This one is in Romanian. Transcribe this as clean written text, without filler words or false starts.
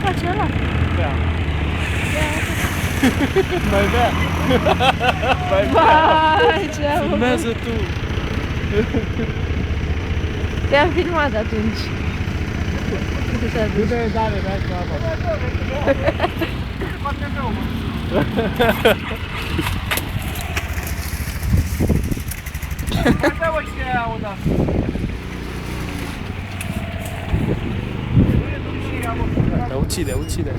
face ăla? Bea. Mai bea. Mai bea. Vai, ce am făcut? Filmează tu. Te-am filmat atunci. Du-te, Dane, dai cu apa. Mai dă-mă și aia odată. Ucide, ucide.